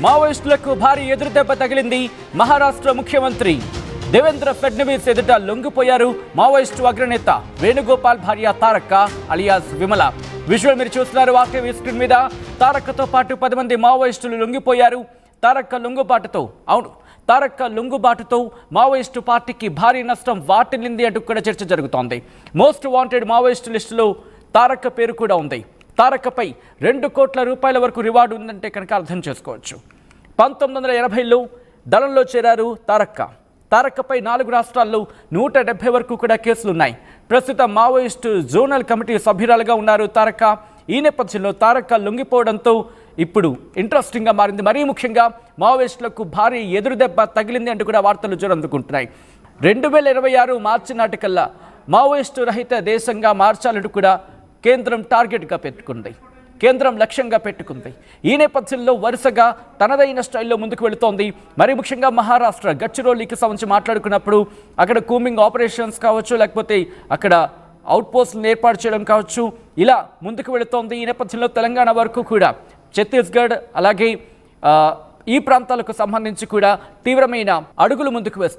మావోయిస్టులకు భారీ ఎదురుదెబ్బ తగిలింది. మహారాష్ట్ర ముఖ్యమంత్రి దేవేంద్ర ఫడ్నవీస్ ఎదుట లొంగిపోయారు మావోయిస్టు అగ్రనేత వేణుగోపాల్ భార్య తారక్క అలియాస్ విమల. విజువల్ మీరు చూస్తున్నారు వాక్య స్క్రీన్ మీద. తారక్కతో పాటు 10 మంది మావోయిస్టులు లొంగిపోయారు. తారక్క లొంగుబాటుతో మావోయిస్టు పార్టీకి భారీ నష్టం వాటిల్లింది అంటూ కూడా చర్చ జరుగుతోంది. మోస్ట్ వాంటెడ్ మావోయిస్టు లిస్టులో తారక్క పేరు కూడా ఉంది. తారక్కపై 2 కోట్ల రూపాయల వరకు రివార్డు ఉందంటే కనుక అర్థం చేసుకోవచ్చు. 1980లో దళంలో చేరారు తారక్కపై 4 రాష్ట్రాల్లో 170 వరకు కూడా కేసులున్నాయి. ప్రస్తుతం మావోయిస్టు జోనల్ కమిటీ సభ్యురాలుగా ఉన్నారు తారక్క. ఈ నేపథ్యంలో తారక్క లొంగిపోవడంతో ఇప్పుడు ఇంట్రెస్టింగ్గా మారింది. మరీ ముఖ్యంగా మావోయిస్టులకు భారీ ఎదురుదెబ్బ తగిలింది అంటూ కూడా వార్తలు జోరందుకుంటున్నాయి. 2026 మార్చి నాటికల్లా మావోయిస్టు రహిత దేశంగా మార్చాలంటూ కూడా కేంద్రం లక్ష్యంగా పెట్టుకుంది. ఈ నేపథ్యంలో వరుసగా తనదైన స్టైల్లో ముందుకు వెళుతోంది. మరి ముఖ్యంగా మహారాష్ట్ర గడ్చిరోలీకి సంబంధించి మాట్లాడుకున్నప్పుడు అక్కడ కూమింగ్ ఆపరేషన్స్ కావచ్చు, లేకపోతే అక్కడ అవుట్ పోస్టులను ఏర్పాటు చేయడం కావచ్చు, ఇలా ముందుకు వెళుతోంది. ఈ నేపథ్యంలో తెలంగాణ వరకు కూడా ఛత్తీస్గఢ్ అలాగే ఈ ప్రాంతాలకు సంబంధించి కూడా తీవ్రమైన అడుగులు ముందుకు వేస్తుంది.